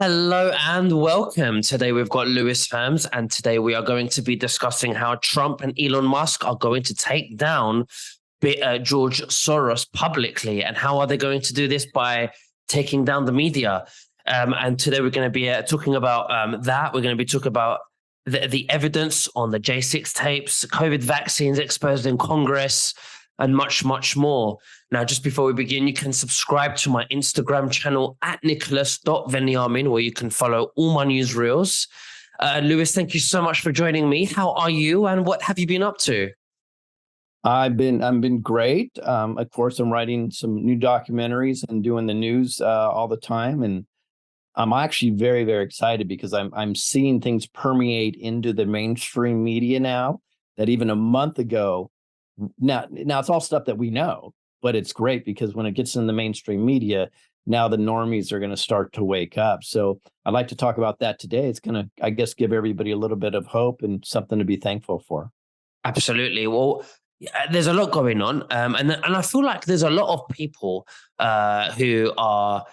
Hello and welcome. Today we've got Lewis Herms, and today we are going to be discussing how Trump and Elon Musk are going to take down George Soros publicly, and how are they going to do this by taking down the media. And today we're going to be talking about that. We're going to be talking about the evidence on the J6 tapes, COVID vaccines exposed in Congress, and much, much more. Now, just before we begin, you can subscribe to my Instagram channel at nicholas.veniamin, where you can follow all my newsreels. Lewis, thank you so much for joining me. How are you, and what have you been up to? I've been great. Of course, I'm writing some new documentaries and doing the news all the time, and I'm actually very, very excited because I'm seeing things permeate into the mainstream media now that even a month ago. Now it's all stuff that we know, but it's great because when it gets in the mainstream media, now the normies are going to start to wake up. So I'd like to talk about that today. It's going to, I guess, give everybody a little bit of hope and something to be thankful for. Absolutely. Well, there's a lot going on, and I feel like there's a lot of people who are,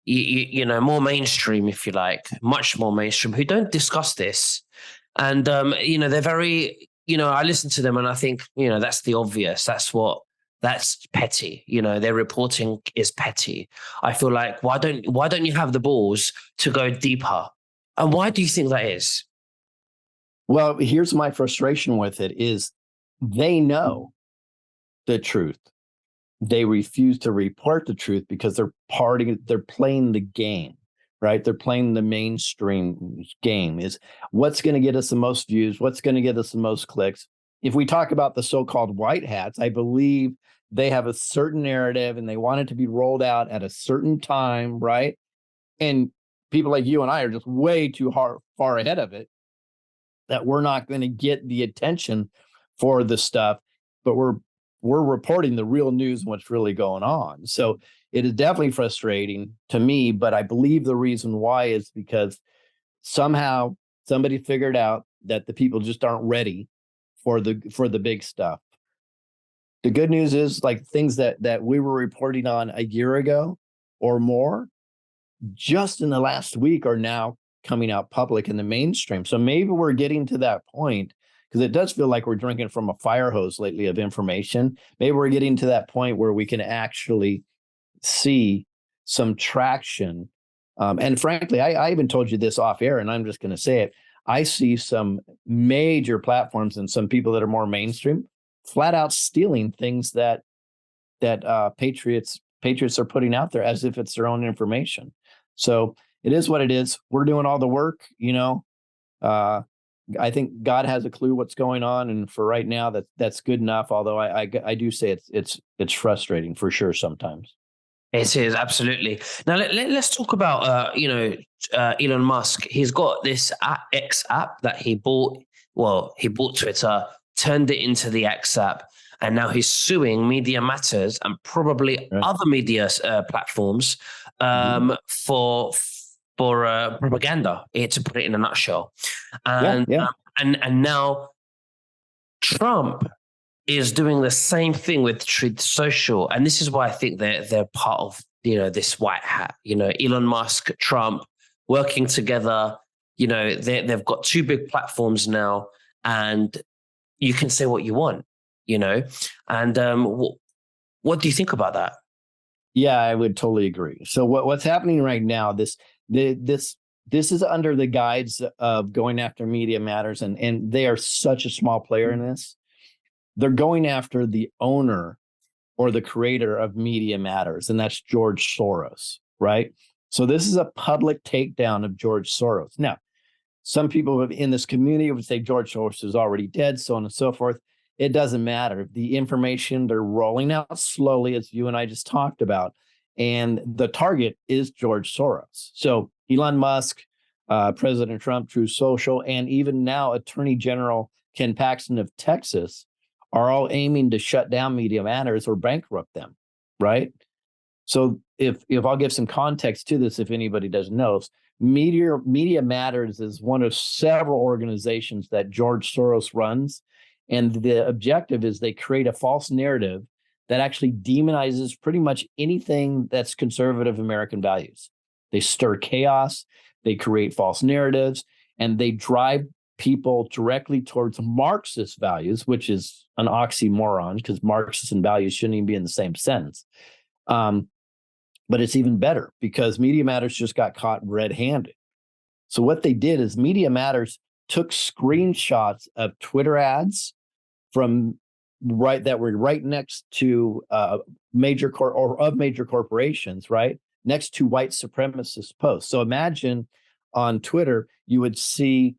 more mainstream, if you like, much more mainstream, who don't discuss this, and they're very, I listen to them and I think, that's the obvious. That's petty. Their reporting is petty. I feel like why don't you have the balls to go deeper? And why do you think that is? Well, here's my frustration with it is they know the truth. They refuse to report the truth because they're playing the game, right? They're playing the mainstream game is what's going to get us the most views, what's going to get us the most clicks. If we talk about the so-called white hats, I believe they have a certain narrative and they want it to be rolled out at a certain time, right? And people like you and I are just way too far ahead of it that we're not going to get the attention for the stuff, but we're reporting the real news and what's really going on. So it is definitely frustrating to me, but I believe the reason why is because somehow somebody figured out that the people just aren't ready for the big stuff. The good news is like things that we were reporting on a year ago or more, just in the last week are now coming out public in the mainstream. So maybe we're getting to that point because it does feel like we're drinking from a fire hose lately of information. Maybe we're getting to that point where we can actually see some traction. And frankly, I even told you this off air, and I'm just going to say it. I see some major platforms and some people that are more mainstream flat out stealing things that patriots are putting out there as if it's their own information. So it is what it is. We're doing all the work, I think God has a clue what's going on, and for right now, that's good enough. Although I do say it's frustrating for sure sometimes. It is absolutely. Now let's talk about Elon Musk. He's got this X app that he bought. Well, he bought Twitter, turned it into the X app, and now he's suing Media Matters and probably Right. other media platforms for propaganda. To put it in a nutshell, and Yeah. and now Trump is doing the same thing with Truth Social, and this is why I think they're part of this white hat. Elon Musk, Trump working together. They've got two big platforms now, and you can say what you want. And what do you think about that? Yeah, I would totally agree. So what's happening right now? This is under the guise of going after Media Matters, and they are such a small player in this. They're going after the owner or the creator of Media Matters, and that's George Soros, right? So this is a public takedown of George Soros. Now, some people in this community would say George Soros is already dead, so on and so forth. It doesn't matter. The information, they're rolling out slowly, as you and I just talked about, and the target is George Soros. So Elon Musk, President Trump, Truth Social, and even now Attorney General Ken Paxton of Texas are all aiming to shut down Media Matters or bankrupt them, right? So if I'll give some context to this, if anybody doesn't know, Media Matters is one of several organizations that George Soros runs, and the objective is they create a false narrative that actually demonizes pretty much anything that's conservative American values. They stir chaos. They create false narratives, and they drive people directly towards Marxist values, which is an oxymoron because Marxist and values shouldn't even be in the same sentence. But it's even better because Media Matters just got caught red-handed. So what they did is Media Matters took screenshots of Twitter ads from that were right next to major corporations, right next to white supremacist posts. So imagine on Twitter, you would see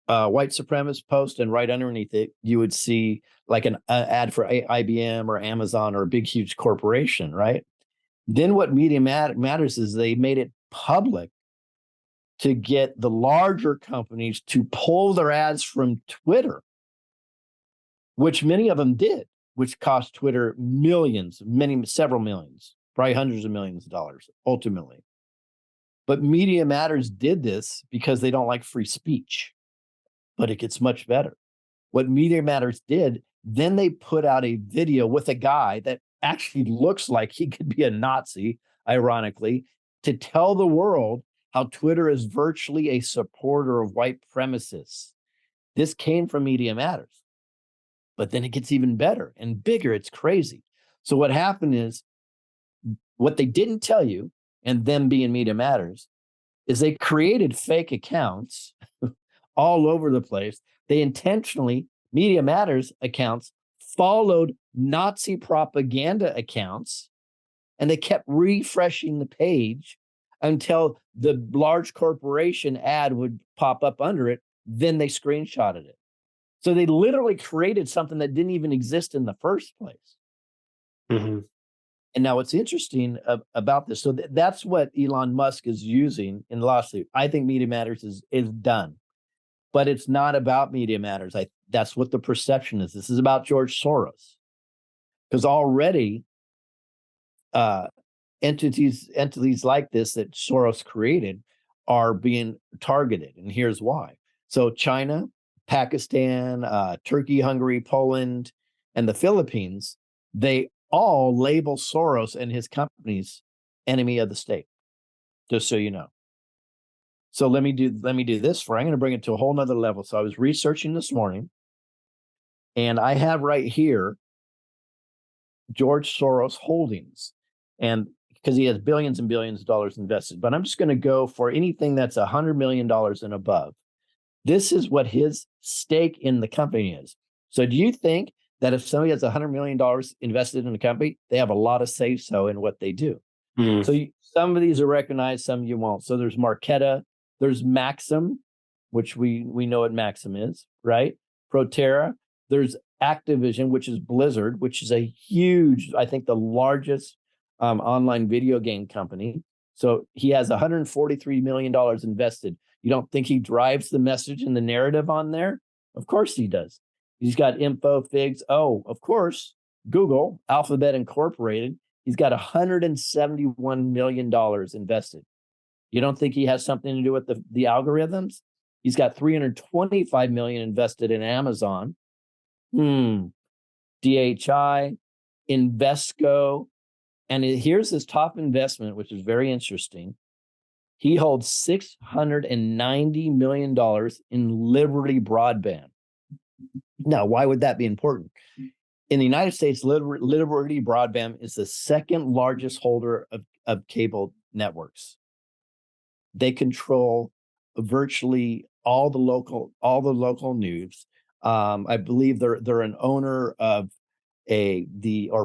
white supremacist post, and right underneath it, you would see like an ad for IBM or Amazon or a big, huge corporation, right? Then what Media Matters is they made it public to get the larger companies to pull their ads from Twitter, which many of them did, which cost Twitter millions, several millions, probably hundreds of millions of dollars ultimately. But Media Matters did this because they don't like free speech. But it gets much better. What Media Matters did, then they put out a video with a guy that actually looks like he could be a Nazi, ironically, to tell the world how Twitter is virtually a supporter of white supremacists. This came from Media Matters. But then it gets even better and bigger. It's crazy. So what happened is, what they didn't tell you, and them being Media Matters, is they created fake accounts all over the place. They intentionally, Media Matters accounts followed Nazi propaganda accounts, and they kept refreshing the page until the large corporation ad would pop up under it. Then they screenshotted it. So they literally created something that didn't even exist in the first place. Mm-hmm. And now what's interesting about this, so that's what Elon Musk is using in the lawsuit. I think Media Matters is done. But it's not about Media Matters. That's what the perception is. This is about George Soros, because already entities like this that Soros created are being targeted, and here's why. So China, Pakistan, Turkey, Hungary, Poland, and the Philippines, they all label Soros and his companies enemy of the state. Just so you know. So let me do this I'm going to bring it to a whole nother level. So I was researching this morning, and I have right here George Soros Holdings, and because he has billions and billions of dollars invested, but I'm just going to go for anything that's $100 million and above. This is what his stake in the company is. So do you think that if somebody has $100 million invested in a company, they have a lot of say-so in what they do? Mm. So some of these are recognized, some you won't. So there's Marqeta, there's Maxim, which we know what Maxim is, right? Proterra. There's Activision, which is Blizzard, which is a huge, I think the largest online video game company. So he has $143 million invested. You don't think he drives the message and the narrative on there? Of course he does. He's got Info, Figs. Oh, of course, Google, Alphabet Incorporated. He's got $171 million invested. You don't think he has something to do with the algorithms? He's got $325 million invested in Amazon. DHI, Invesco. And here's his top investment, which is very interesting. He holds $690 million in Liberty Broadband. Now, why would that be important? In the United States, Liberty Broadband is the second largest holder of cable networks. They control virtually all the local news. I believe they're an owner of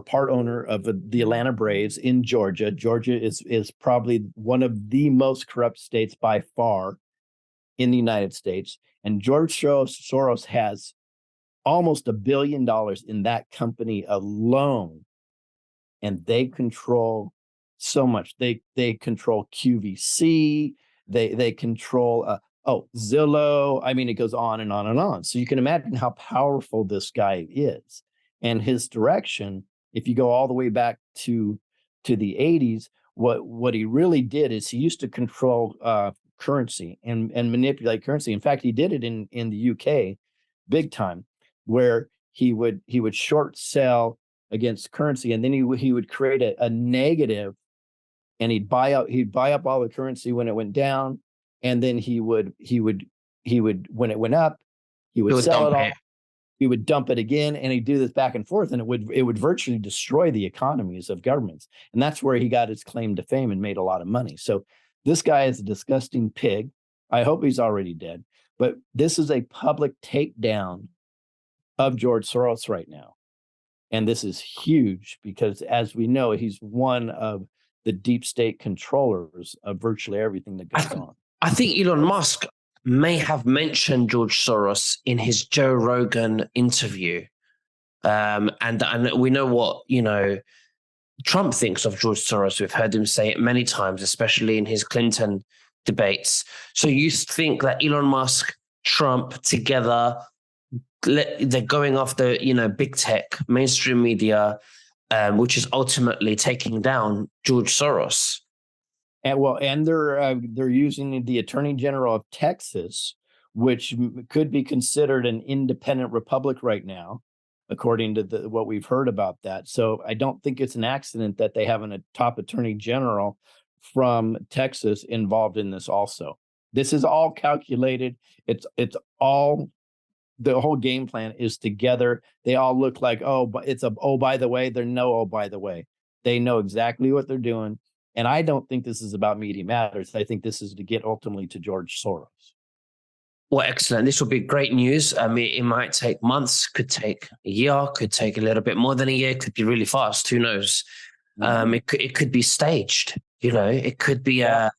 part owner of the Atlanta Braves in Georgia. Georgia is probably one of the most corrupt states by far in the United States. And George Soros has almost $1 billion in that company alone. And they control so much. They control QVC. They control Zillow. I mean, it goes on and on and on. So you can imagine how powerful this guy is. And his direction, if you go all the way back to the 80s, what he really did is he used to control currency and manipulate currency. In fact, he did it in the UK big time, where he would short sell against currency, and then he would create a negative, and he'd buy up all the currency when it went down, and then he would when it went up, he would sell it all. He would dump it again, and he'd do this back and forth, and it would virtually destroy the economies of governments. And that's where he got his claim to fame and made a lot of money. So this guy is a disgusting pig. I hope he's already dead. But this is a public takedown of George Soros right now. And this is huge because, as we know, he's one of the deep state controllers of virtually everything that goes on. I think Elon Musk may have mentioned George Soros in his Joe Rogan interview. And we know what, Trump thinks of George Soros. We've heard him say it many times, especially in his Clinton debates. So you think that Elon Musk, Trump together, they're going after, big tech, mainstream media, which is ultimately taking down George Soros. And they're using the Attorney General of Texas, which could be considered an independent republic right now, according to what we've heard about that. So I don't think it's an accident that they have a top Attorney General from Texas involved in this also. This is all calculated. It's all, the whole game plan is together. They all look like, by the way. They're no, by the way. They know exactly what they're doing. And I don't think this is about Media Matters. I think this is to get ultimately to George Soros. Well, excellent. This will be great news. I mean, it might take months, could take a year, could take a little bit more than a year, could be really fast. Who knows? It could be staged. It could be it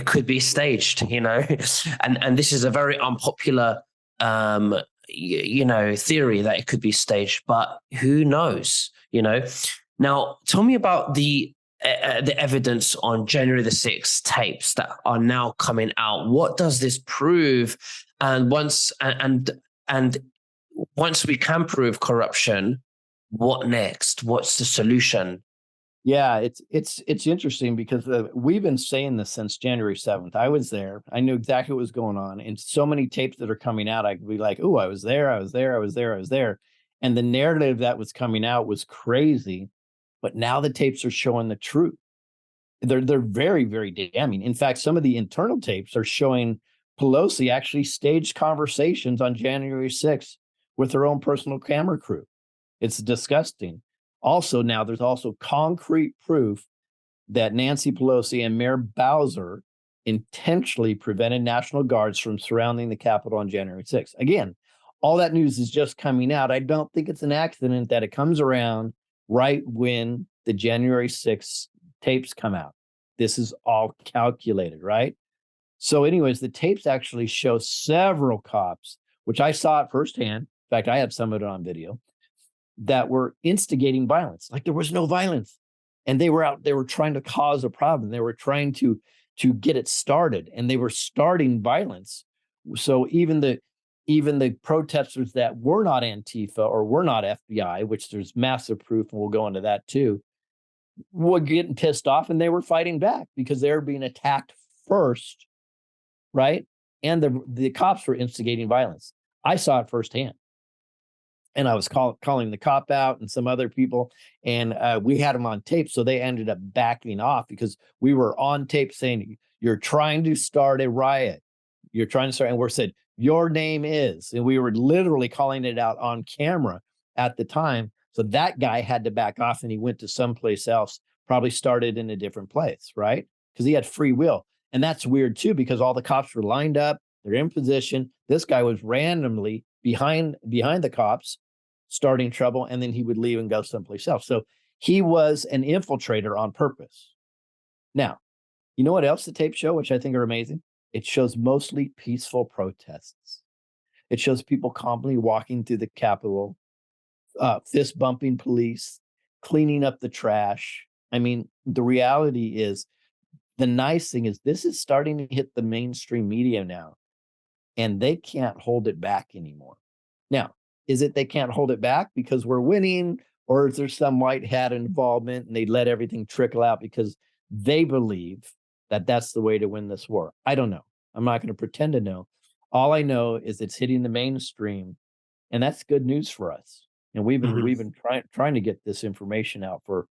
could be staged. And this is a very unpopular theory that it could be staged, but who knows? Now, tell me about the evidence on January the 6th tapes that are now coming out. What does this prove? And once we can prove corruption, what next? What's the solution? Yeah, it's interesting because we've been saying this since January 7th. I was there. I knew exactly what was going on. And so many tapes that are coming out, I could be like, oh, I was there. And the narrative that was coming out was crazy. But now the tapes are showing the truth. They're very, very damning. In fact, some of the internal tapes are showing Pelosi actually staged conversations on January 6th with her own personal camera crew. It's disgusting. Also, now there's also concrete proof that Nancy Pelosi and Mayor Bowser intentionally prevented National Guards from surrounding the Capitol on January 6th. Again, all that news is just coming out. I don't think it's an accident that it comes around right when the January 6th tapes come out. This is all calculated, right? So anyways, the tapes actually show several cops, which I saw it firsthand. In fact, I have some of it on video, that were instigating violence. Like there was no violence. And they were trying to cause a problem. They were trying to get it started, and they were starting violence. So even the protesters that were not Antifa or were not FBI, which there's massive proof, and we'll go into that too, were getting pissed off, and they were fighting back because they were being attacked first, right? And the cops were instigating violence. I saw it firsthand. And I was calling the cop out and some other people, and we had them on tape. So they ended up backing off because we were on tape saying, you're trying to start a riot. You're trying to start, and we're said, your name is, and we were literally calling it out on camera at the time. So that guy had to back off, and he went to someplace else, probably started in a different place, right? Because he had free will. And that's weird too, because all the cops were lined up, they're in position. This guy was randomly behind the cops, starting trouble, and then he would leave and go someplace else. So he was an infiltrator on purpose. Now, you know what else the tapes show, which I think are amazing? It shows mostly peaceful protests. It shows people calmly walking through the Capitol, fist bumping police, cleaning up the trash. I mean, the reality is, the nice thing is this is starting to hit the mainstream media now, and they can't hold it back anymore. Now, is it they can't hold it back because we're winning, or is there some white hat involvement and they let everything trickle out because they believe that that's the way to win this war? I don't know. I'm not going to pretend to know. All I know is it's hitting the mainstream, and that's good news for us. And we've been trying to get this information out for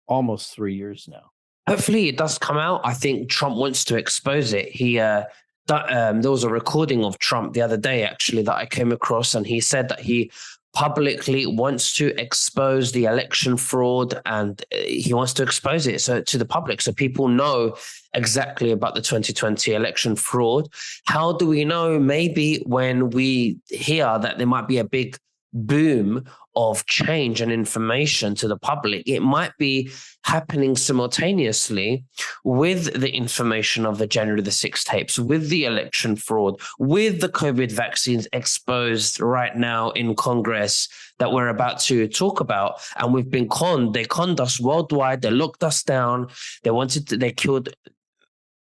almost 3 years now. Hopefully it does come out. I think Trump wants to expose it. There was a recording of Trump the other day, actually, that I came across, and he said that he publicly wants to expose the election fraud, and he wants to expose it to the public so people know exactly about the 2020 election fraud. How do we know? Maybe when we hear that there might be a big boom of change and information to the public, it might be happening simultaneously with the information of the January the 6th tapes, with the election fraud, with the COVID vaccines exposed right now in Congress that we're about to talk about. And we've been conned. They conned us worldwide. They locked us down. They killed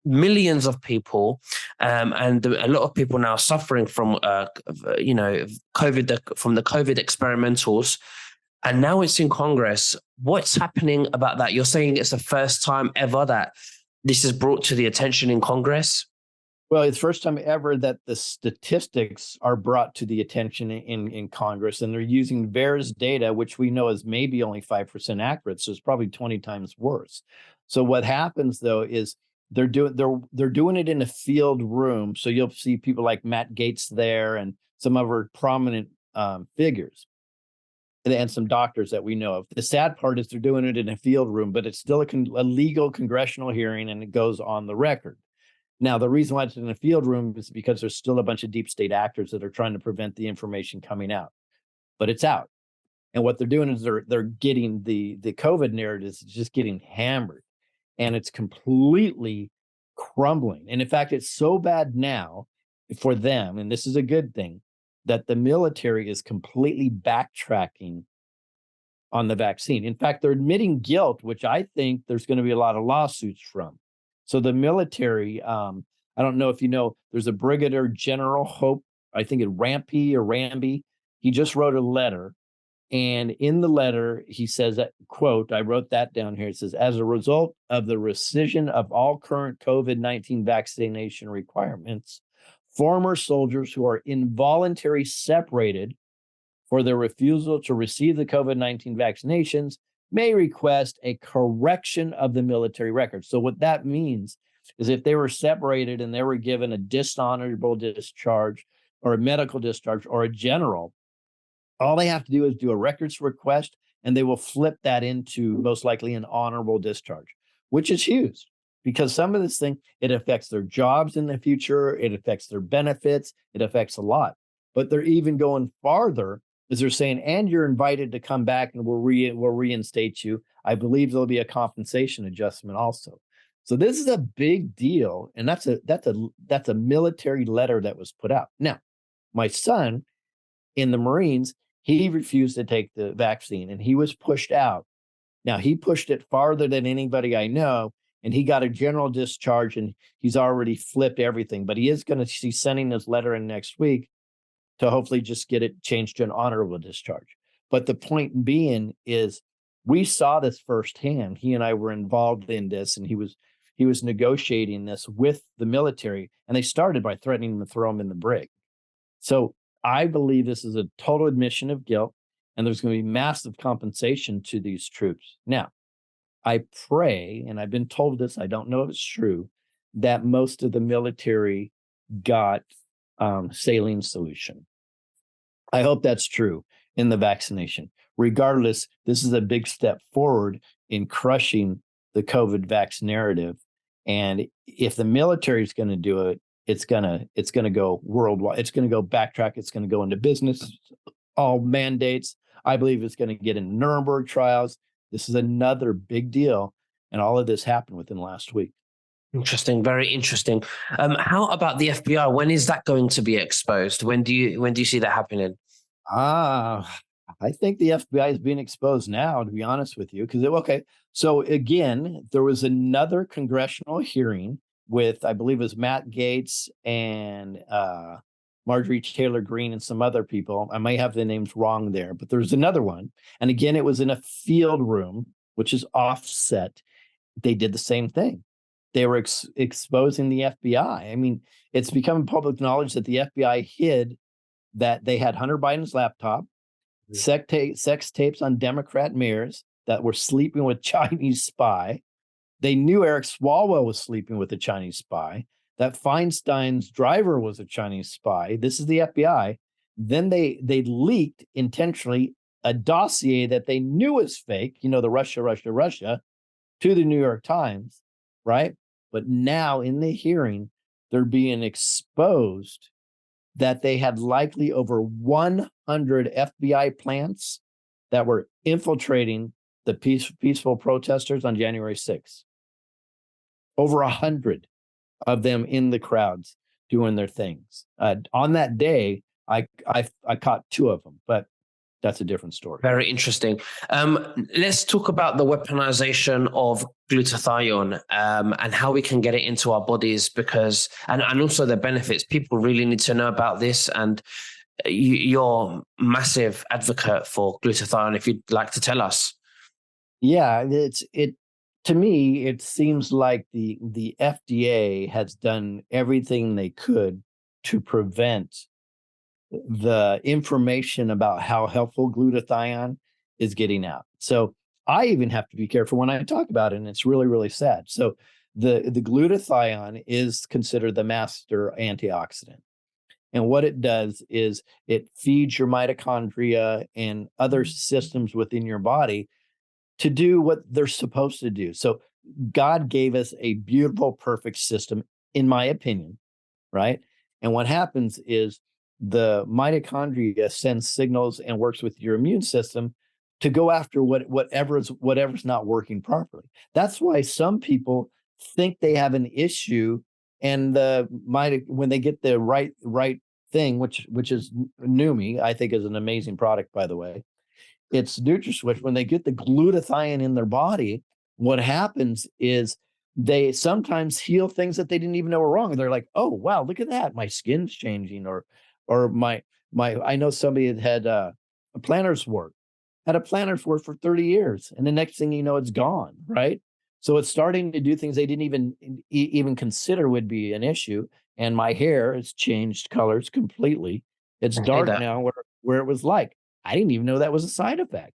millions of people, and a lot of people now suffering from, COVID, from the COVID experimentals. And now it's in Congress. What's happening about that? You're saying it's the first time ever that this is brought to the attention in Congress? Well, it's the first time ever that the statistics are brought to the attention in Congress, and they're using VAERS data, which we know is maybe only 5% accurate. So it's probably 20 times worse. So what happens, though, is they're doing it in a field room. So you'll see people like Matt Gaetz there and some other prominent figures, and some doctors that we know of. The sad part is they're doing it in a field room, but it's still a legal congressional hearing, and it goes on the record. Now, the reason why it's in a field room is because there's still a bunch of deep state actors that are trying to prevent the information coming out, but it's out. And what they're doing is they're getting the COVID narratives just getting hammered, and it's completely crumbling. And in fact, it's so bad now for them, and this is a good thing, that the military is completely backtracking on the vaccine. In fact, they're admitting guilt, which I think there's going to be a lot of lawsuits from. So the military, I don't know if you know, there's a Brigadier General Hope, I think it's Rampy or Ramby. He just wrote a letter. And in the letter, he says, that, quote, I wrote that down here. It says, as a result of the rescission of all current COVID-19 vaccination requirements, former soldiers who are involuntarily separated for their refusal to receive the COVID-19 vaccinations may request a correction of the military record. So what that means is if they were separated and they were given a dishonorable discharge or a medical discharge or a general, all they have to do is do a records request, and they will flip that into most likely an honorable discharge, which is huge because some of this thing, it affects their jobs in the future. It affects their benefits. It affects a lot. But they're even going farther as they're saying, and you're invited to come back and we'll reinstate you. I believe there'll be a compensation adjustment also. So this is a big deal. And that's a military letter that was put out. Now, my son in the Marines, he refused to take the vaccine and he was pushed out. Now, he pushed it farther than anybody I know, and he got a general discharge, and he's already flipped everything. But he is going to be sending his letter in next week to hopefully just get it changed to an honorable discharge. But the point being is we saw this firsthand. He and I were involved in this, and he was negotiating this with the military, and they started by threatening to throw him in the brig. So I believe this is a total admission of guilt, and there's going to be massive compensation to these troops. Now, I pray, and I've been told this, I don't know if it's true, that most of the military got saline solution. I hope that's true in the vaccination. Regardless, this is a big step forward in crushing the COVID vax narrative. And if the military is going to do it, it's gonna go worldwide. It's going to go backtrack. It's going to go into business, all mandates. I believe it's going to get in Nuremberg trials. This is another big deal, and all of this happened within last week. Interesting, very interesting. How about the FBI? When is that going to be exposed? When do you see that happening? I think the FBI is being exposed now, to be honest with you, because okay. So again, there was another congressional hearing with, I believe it was Matt Gaetz and Marjorie Taylor Greene and some other people. I may have the names wrong there, but there's another one. And again, it was in a field room, which is offset. They did the same thing. They were exposing the FBI. I mean, it's become public knowledge that the FBI hid that they had Hunter Biden's laptop, sex tapes on Democrat mayors that were sleeping with Chinese spy. They knew Eric Swalwell was sleeping with a Chinese spy, that Feinstein's driver was a Chinese spy. This is the FBI. Then they leaked intentionally a dossier that they knew was fake, the Russia, to the New York Times, right? But now in the hearing, they're being exposed that they had likely over 100 FBI plants that were infiltrating the peaceful protesters on January 6th. Over 100 of them in the crowds doing their things. On that day, I caught 2 of them, but that's a different story. Very interesting. Let's talk about the weaponization of glutathione and how we can get it into our bodies, because and also the benefits. People really need to know about this, and you're a massive advocate for glutathione. If you'd like to tell us. Yeah, to me, it seems like the FDA has done everything they could to prevent the information about how helpful glutathione is getting out. So I even have to be careful when I talk about it, and it's really, really sad. So the glutathione is considered the master antioxidant. And what it does is it feeds your mitochondria and other systems within your body to do what they're supposed to do. So God gave us a beautiful, perfect system, in my opinion, right? And what happens is the mitochondria sends signals and works with your immune system to go after whatever's not working properly. That's why some people think they have an issue, and when they get the right thing, which is Numi, I think is an amazing product, by the way. It's NutraSwitch. When they get the glutathione in their body, what happens is they sometimes heal things that they didn't even know were wrong. They're like, oh wow, look at that, my skin's changing, or my I know somebody that had a plantar's wart, for 30 years, and the next thing you know, it's gone, right? So it's starting to do things they didn't even consider would be an issue. And my hair has changed colors completely. It's dark now where it was like, I didn't even know that was a side effect.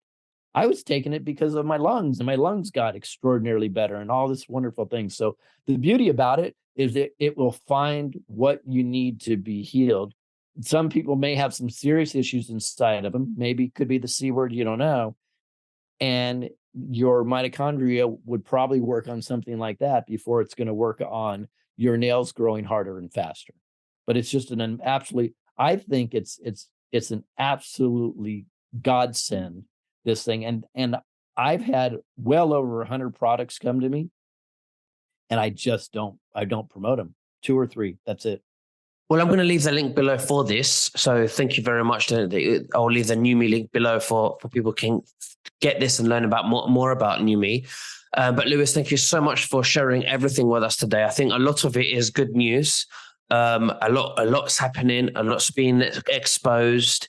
I was taking it because of my lungs, and my lungs got extraordinarily better and all this wonderful things. So the beauty about it is that it will find what you need to be healed. Some people may have some serious issues inside of them. Maybe it could be the C word, you don't know. And your mitochondria would probably work on something like that before it's going to work on your nails growing harder and faster. But it's just I think it's an absolutely godsend, this thing. And I've had well over 100 products come to me, and I don't promote them. 2 or 3, that's it. Well, I'm going to leave the link below for this. So thank you very much. I'll leave the Numi link below for people can get this and learn about more about Numi. But Lewis, thank you so much for sharing everything with us today. I think a lot of it is good news. A lot's happening. A lot's being exposed.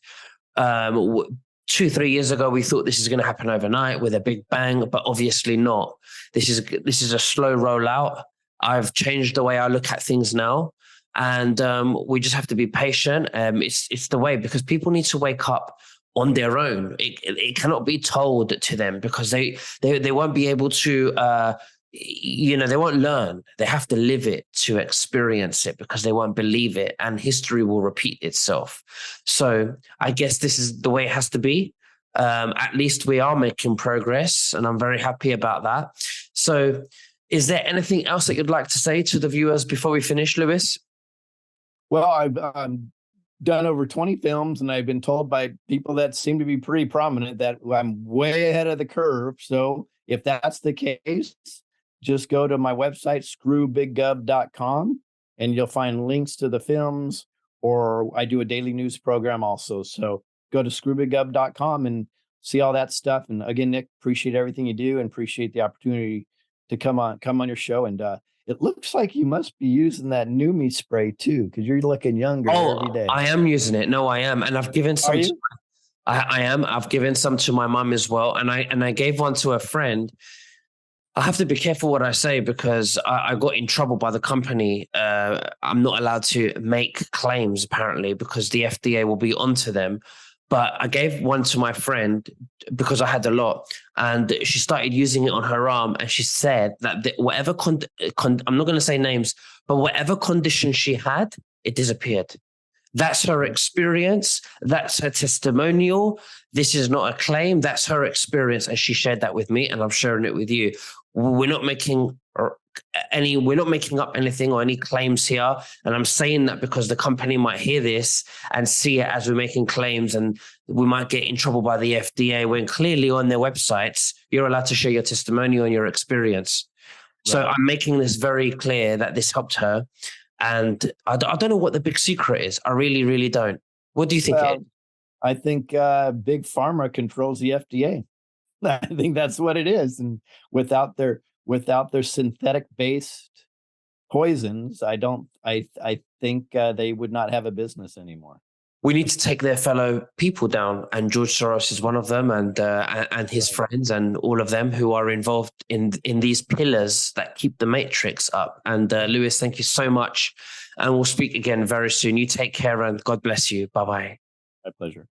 2-3 years ago, we thought this is going to happen overnight with a big bang, but obviously not. This is a slow rollout. I've changed the way I look at things now. And we just have to be patient. It's the way, because people need to wake up on their own. It cannot be told to them, because they won't be able to, they won't learn. They have to live it to experience it, because they won't believe it, and history will repeat itself. So I guess this is the way it has to be. At least we are making progress, and I'm very happy about that. So is there anything else that you'd like to say to the viewers before we finish, Lewis? Well, I've done over 20 films, and I've been told by people that seem to be pretty prominent that I'm way ahead of the curve. So if that's the case, just go to my website, screwbiggov.com, and you'll find links to the films, or I do a daily news program also. So go to screwbiggov.com and see all that stuff. And again, Nick, appreciate everything you do, and appreciate the opportunity to come on your show. And it looks like you must be using that Numi spray too, because you're looking younger every day. I am using it. No, I am. And I've given some. I am. I've given some to my mum as well. And I gave one to a friend. I have to be careful what I say, because I got in trouble by the company. I'm not allowed to make claims, apparently, because the FDA will be onto them. But I gave one to my friend because I had a lot, and she started using it on her arm. And she said that whatever I'm not going to say names, but whatever condition she had, it disappeared. That's her experience. That's her testimonial. This is not a claim. That's her experience. And she shared that with me, and I'm sharing it with you. We're not making up anything or any claims here. And I'm saying that because the company might hear this and see it as we're making claims, and we might get in trouble by the FDA when clearly on their websites, you're allowed to share your testimonial and your experience. Right. So I'm making this very clear that this helped her. And I don't know what the big secret is. I really, really don't. What do you think it is? I think Big Pharma controls the FDA. I think that's what it is. And without their synthetic-based poisons, I think they would not have a business anymore. We need to take their fellow people down, and George Soros is one of them, and his friends, and all of them who are involved in these pillars that keep the matrix up. And Lewis, thank you so much, and we'll speak again very soon. You take care, and God bless you. Bye-bye. My pleasure.